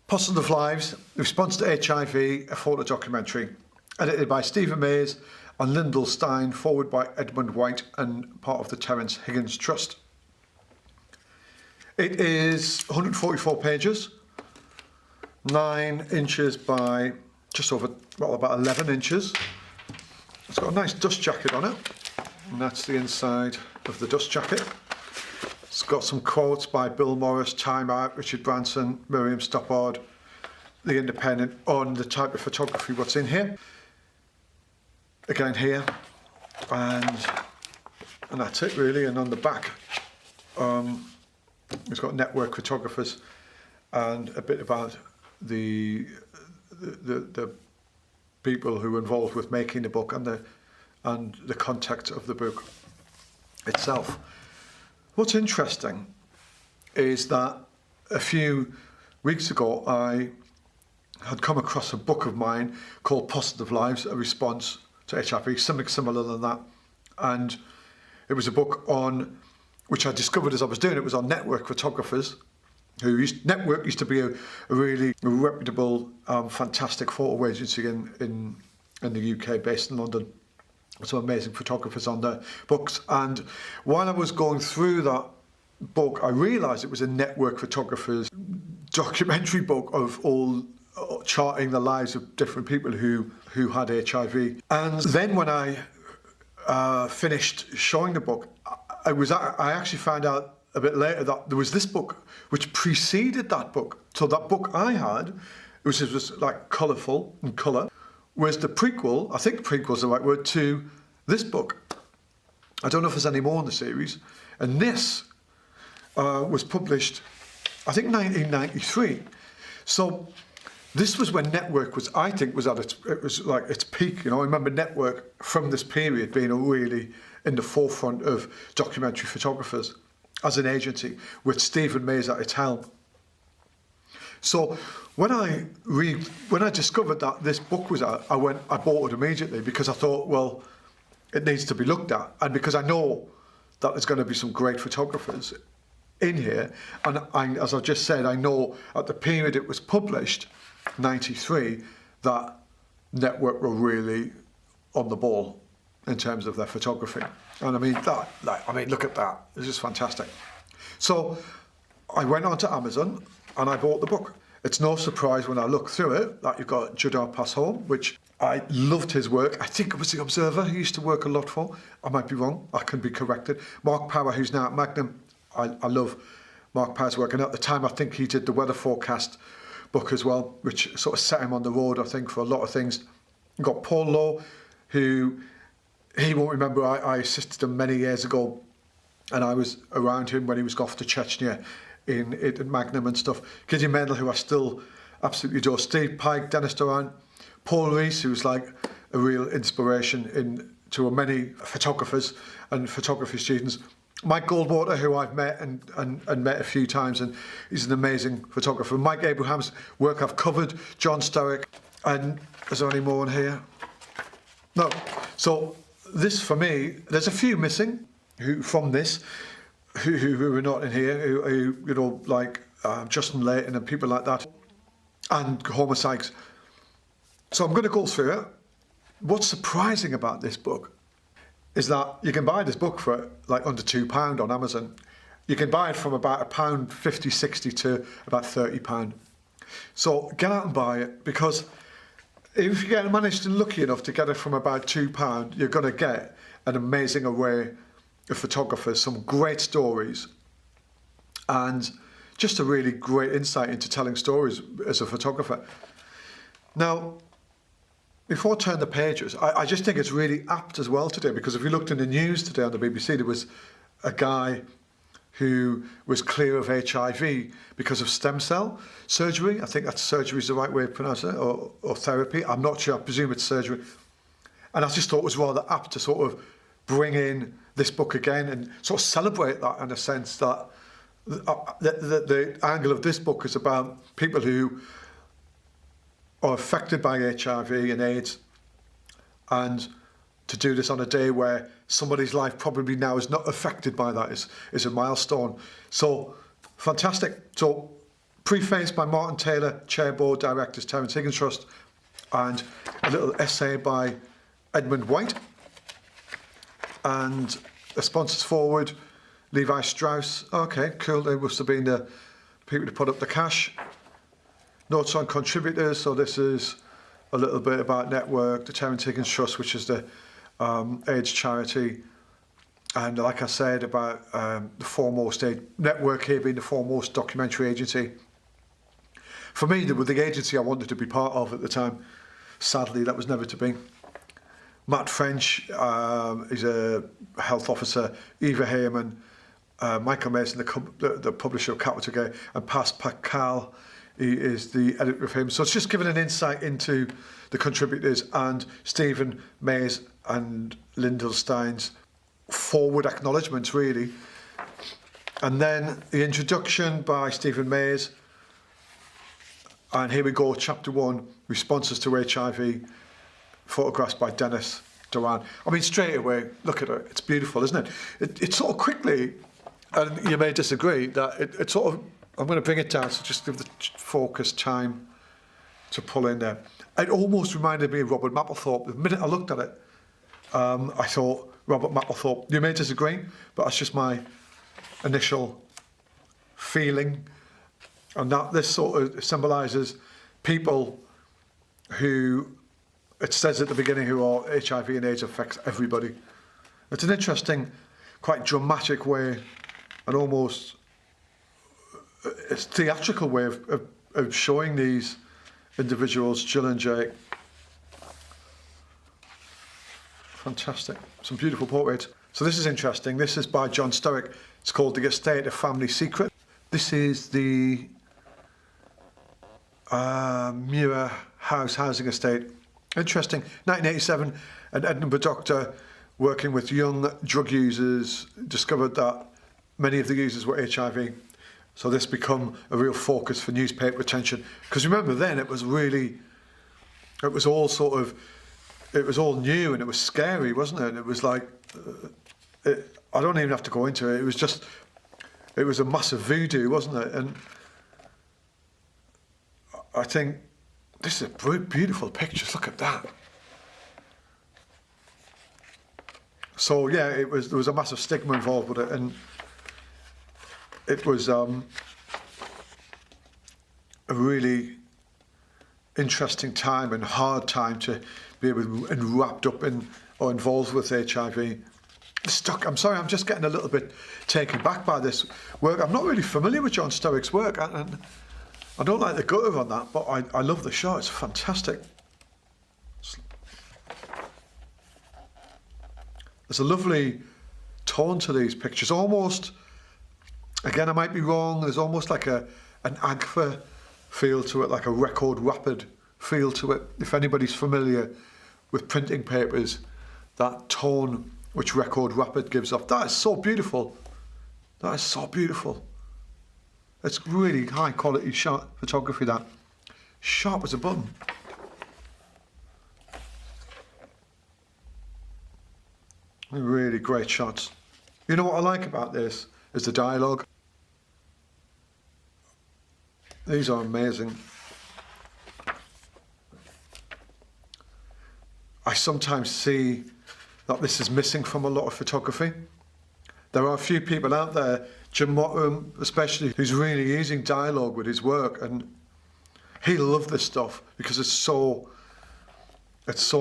Positive Lives, Response to HIV, a photo documentary, edited by Stephen Mayes and Lyndall Stein, forward by Edmund White and part of the Terrence Higgins Trust. It is 144 pages, 9 inches by just over, well, about 11 inches. It's got a nice dust jacket on it, and that's the inside of the dust jacket. It's got some quotes by Bill Morris, Time Out, Richard Branson, Miriam Stoppard, The Independent, on the type of photography, what's in here. Again here, and that's it really. And on the back, it's got network photographers and a bit about the people who were involved with making the book and the context of the book itself. What's interesting is that a few weeks ago I had come across a book of mine called Positive Lives, a response to HIV, something similar than that. And it was a book on, which I discovered as I was doing it, was on network photographers. Network used to be a really reputable, fantastic photo agency in the UK, based in London. Some amazing photographers on their books. And while I was going through that book, I realised it was a network photographers documentary book of all charting the lives of different people who had HIV. And then when I finished showing the book, I actually found out a bit later that there was this book which preceded that book. So that book I had, which was like colourful in colour, was the prequel, I think prequel is the right word, to this book. I don't know if there's any more in the series. And this was published, I think, 1993. So this was when Network was, I think, was at its peak. You know, I remember Network from this period being really in the forefront of documentary photographers as an agency, with Stephen Mayes at its helm. So when I discovered that this book was out, I bought it immediately, because I thought, well, it needs to be looked at, and because I know that there's going to be some great photographers in here, and as I just said, I know at the period it was published, 93, that Network were really on the ball in terms of their photography. And I mean, look at that. It's just fantastic. So I went onto Amazon and I bought the book. It's no surprise when I look through it that you've got Judar Passhome, which I loved his work. I think it was The Observer he used to work a lot for. I might be wrong. I can be corrected. Mark Power, who's now at Magnum. I love Mark Power's work. And at the time, I think he did the weather forecast book as well, which sort of set him on the road, I think, for a lot of things. You've got Paul Lowe, who he won't remember. I assisted him many years ago, and I was around him when he was off to Chechnya in Magnum and stuff. Gideon Mendel, who I still absolutely adore. Steve Pike, Dennis Duran, Paul Reissue, who's like a real inspiration to many photographers and photography students. Mike Goldwater, who I've met and met a few times, and he's an amazing photographer. Mike Abraham's work I've covered. John Sturrock, and is there any more in here? No. So this, for me, there's a few missing who are not in here, who you know, like Justin Layton and people like that, and Homer Sykes. So I'm going to go through it. What's surprising about this book is that you can buy this book for like under £2 on Amazon. You can buy it from about £1.50, £60 to about £30. So get out and buy it, because if you get managed and lucky enough to get it from about £2, you're going to get an amazing array of photographers, some great stories, and just a really great insight into telling stories as a photographer. Now, before I turn the pages, I just think it's really apt as well today, because if you looked in the news today on the BBC, there was a guy who was clear of HIV because of stem cell surgery. I think that surgery is the right way to pronounce it, or therapy. I'm not sure. I presume it's surgery. And I just thought it was rather apt to sort of bring in this book again and sort of celebrate that, in a sense that the angle of this book is about people who are affected by HIV and AIDS, and to do this on a day where somebody's life probably now is not affected by that is a milestone. So fantastic. So preface by Martin Taylor, Chair Board Directors, Terrence Higgins Trust, and a little essay by Edmund White. And the sponsors forward, Levi Strauss. Okay, cool. They must have been the people who put up the cash. Notes on contributors. So this is a little bit about Network, the Terrence Higgins Trust, which is the AIDS charity. And like I said, about the foremost Network here being the foremost documentary agency. For me, they were the agency I wanted to be part of at the time. Sadly, that was never to be. Matt French is a health officer, Eva Heyman, Michael Mason, the publisher of Capital Gay, and Pas Pascal, he is the editor of him. So it's just giving an insight into the contributors and Stephen Mays and Lyndall Stein's forward acknowledgements, really. And then the introduction by Stephen Mays. And here we go, chapter 1, responses to HIV, photographs by Dennis Duran. I mean, straight away, look at it. It's beautiful, isn't it? It sort of quickly, and you may disagree, that it sort of, I'm going to bring it down, so just give the focus time to pull in there. It almost reminded me of Robert Mapplethorpe. The minute I looked at it, I thought, Robert Mapplethorpe. You may disagree, but that's just my initial feeling. And that this sort of symbolises people who, it says at the beginning, who are HIV and AIDS affects everybody. It's an interesting, quite dramatic way, and almost a theatrical way of showing these individuals, Jill and Jake. Fantastic. Some beautiful portraits. So this is interesting. This is by John Sturrock. It's called The Estate, A Family Secret. This is the Muir House housing estate. Interesting. 1987, an Edinburgh doctor working with young drug users discovered that many of the users were HIV. So this become a real focus for newspaper attention. Because remember then, it was all new and it was scary, wasn't it? It was like, I don't even have to go into it. It was a massive voodoo, wasn't it? And I think this is a beautiful picture. Look at that. So yeah, there was a massive stigma involved with it, and it was a really interesting time and hard time to be able and wrapped up in or involved with HIV. I'm sorry, I'm just getting a little bit taken back by this work. I'm not really familiar with John Sturrock's work, and I don't like the gutter on that, but I love the shot. It's fantastic. There's a lovely tone to these pictures. Almost, again, I might be wrong, there's almost like an Agfa feel to it, like a record rapid feel to it. If anybody's familiar with printing papers, that tone which Record Rapid gives off, that is so beautiful. That is so beautiful. It's really high quality shot photography, that. Sharp as a button. Really great shots. You know what I like about this is the dialogue. These are amazing. I sometimes see that this is missing from a lot of photography. There are a few people out there, Jim Mottram especially, who's really using dialogue with his work, and he'll love this stuff because it's so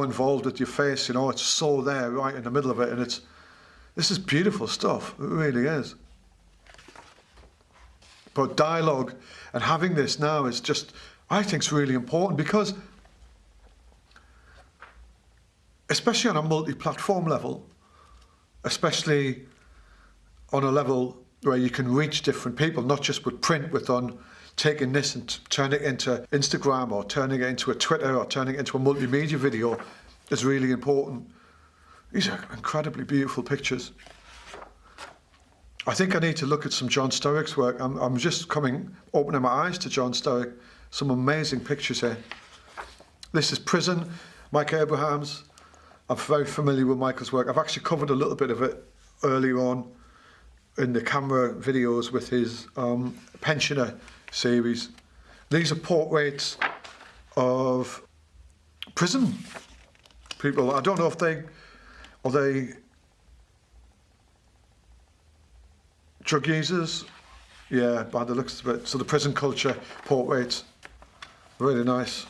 involved with your face, you know, it's so there right in the middle of it, and this is beautiful stuff, it really is. But dialogue and having this now is just, I think it's really important, because especially on a multi-platform level, especially on a level where you can reach different people, not just with print, taking this and turning it into Instagram or turning it into a Twitter or turning it into a multimedia video is really important. These are incredibly beautiful pictures. I think I need to look at some John Sturrock's work. I'm just opening my eyes to John Sturrock. Some amazing pictures here. This is Prison, Mike Abrahams. I'm very familiar with Michael's work. I've actually covered a little bit of it earlier on in the camera videos with his pensioner series. These are portraits of prison people. I don't know if are they drug users? Yeah, by the looks of it. So the prison culture portraits, really nice.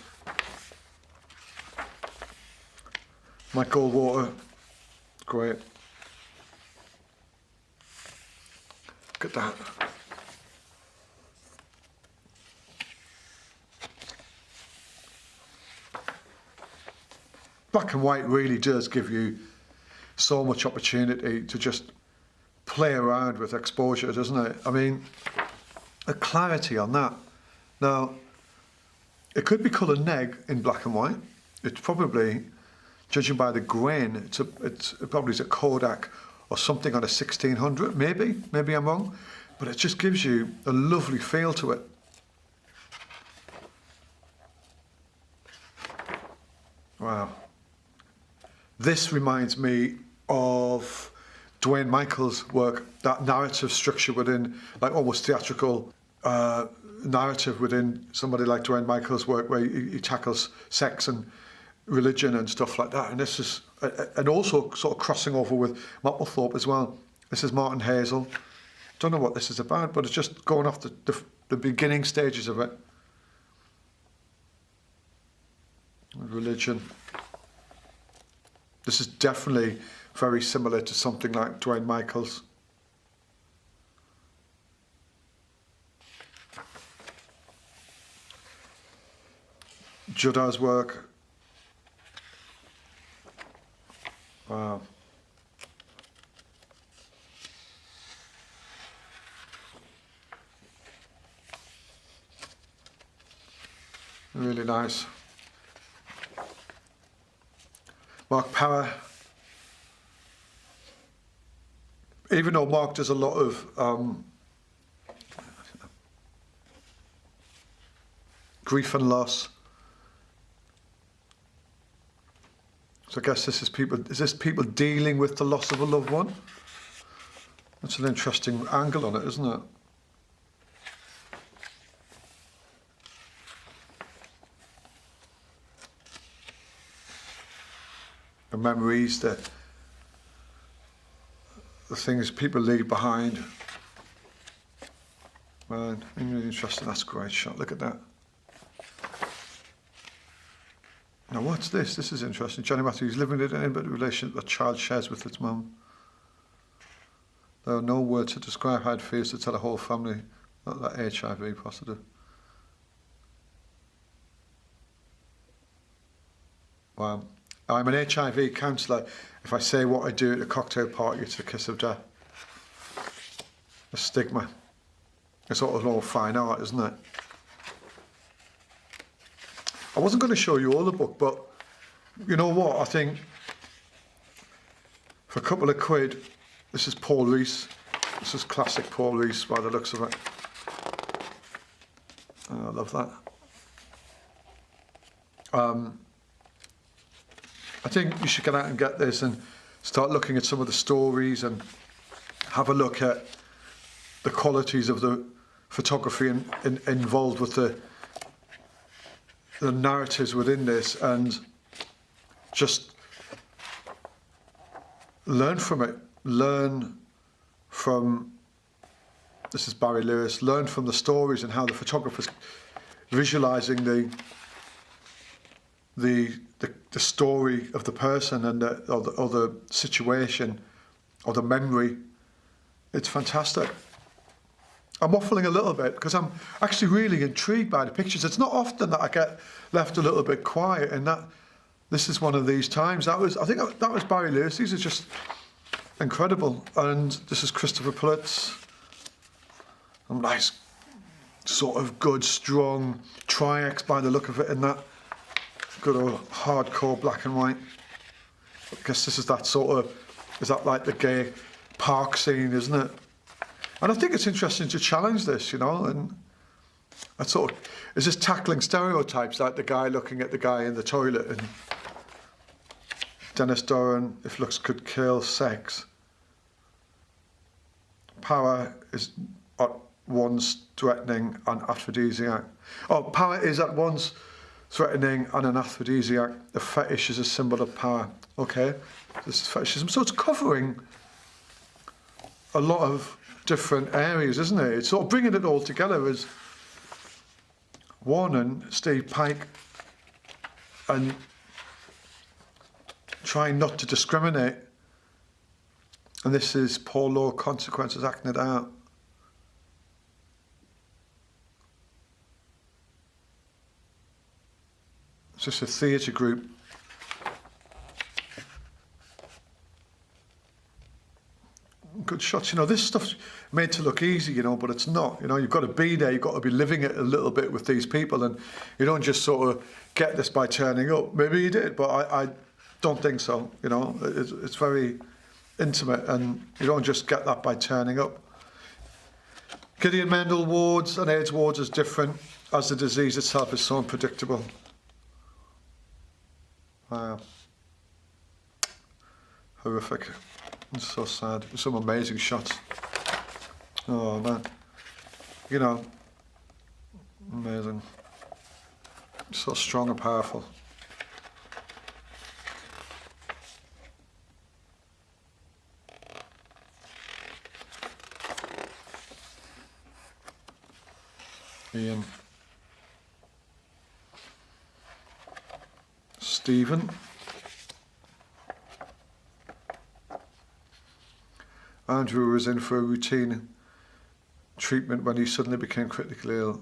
Mike Goldwater, great. Look at that. Black and white really does give you so much opportunity to just play around with exposure, doesn't it? I mean, the clarity on that. Now, it could be colour neg in black and white. It's probably, judging by the grain, it probably is a Kodak or something on a 1600, maybe I'm wrong, but it just gives you a lovely feel to it. Wow. This reminds me of Dwayne Michael's work, that narrative structure within, like almost theatrical narrative within somebody like Dwayne Michael's work, where he tackles sex and religion and stuff like that. And this is, and also sort of crossing over with Mapplethorpe as well. This is Martin Hazel. Don't know what this is about, but it's just going off the beginning stages of it. Religion. This is definitely very similar to something like Dwayne Michael's. Juddha's work. Wow. Really nice. Mark Power. Even though Mark does a lot of grief and loss. So I guess this is people dealing with the loss of a loved one? That's an interesting angle on it, isn't it? The memories, the things people leave behind. Man, really interesting. That's a great shot. Look at that. Now, what's this? This is interesting. Johnny Matthews living in an intimate relationship a child shares with its mum. There are no words to describe how it feels to tell a whole family that they're HIV positive. Wow. I'm an HIV counsellor. If I say what I do at a cocktail party, it's a kiss of death. A stigma. It's sort of all fine art, isn't it? I wasn't going to show you all the book, but you know what? I think for a couple of quid, this is Paul Reissue. This is classic Paul Reissue by the looks of it. Oh, I love that. I think you should get out and get this and start looking at some of the stories and have a look at the qualities of the photography involved with the narratives within this, and just learn from it. Learn from, this is Barry Lewis, learn from the stories and how the photographer's visualising the story of the person and or the situation or the memory. It's fantastic. I'm waffling a little bit because I'm actually really intrigued by the pictures. It's not often that I get left a little bit quiet, and that this is one of these times. I think that was Barry Lewis. These are just incredible. And this is Christopher Plutz. A nice, sort of good, strong tri-X by the look of it in that good old hardcore black and white. I guess this is that sort of, is that like the gay park scene, isn't it? And I think it's interesting to challenge this, you know, and I sort of, is this tackling stereotypes, like the guy looking at the guy in the toilet and Dennis Doran, if looks could kill, sex. Power is once threatening and aphrodisiac. Oh, power is at once threatening and an aphrodisiac. The fetish is a symbol of power. Okay, this is fetishism. So it's covering a lot of different areas, isn't it? It's sort of bringing it all together as Warren, Steve Pike, and trying not to discriminate. And this is Paul Law, Consequences, acting it out. It's just a theatre group. Good shots. You know, this stuff's made to look easy, you know, but it's not. You know, you've got to be there. You've got to be living it a little bit with these people, and you don't just sort of get this by turning up. Maybe you did, but I don't think so. You know, it's very intimate, and you don't just get that by turning up. Gideon Mendel wards and AIDS wards is different, as the disease itself is so unpredictable. Wow. Horrific. It's so sad. Some amazing shots. Oh man. You know, amazing. So strong and powerful. Ian. Stephen. Andrew was in for a routine treatment when he suddenly became critically ill.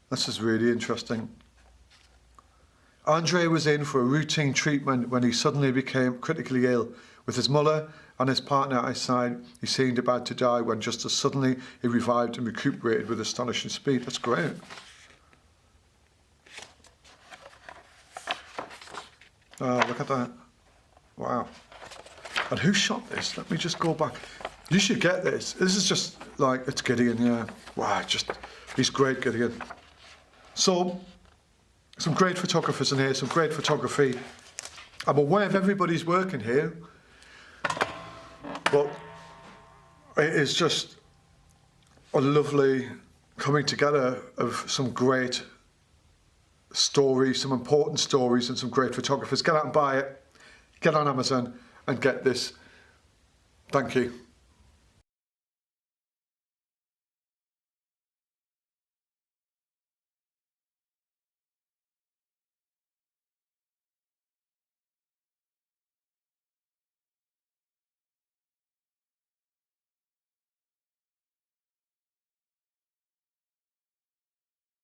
This is really interesting. Andre was in for a routine treatment when he suddenly became critically ill. With his mother and his partner at his side, he seemed about to die when just as suddenly he revived and recuperated with astonishing speed. That's great. Oh, look at that. Wow. And who shot this? Let me just go back. You should get this. This is just like, it's Gideon, yeah. Wow, he's great, Gideon. So, some great photographers in here, some great photography. I'm aware of everybody's working here, but it is just a lovely coming together of some great stories, some important stories, and some great photographers. Get out and buy it, get on Amazon and get this. Thank you.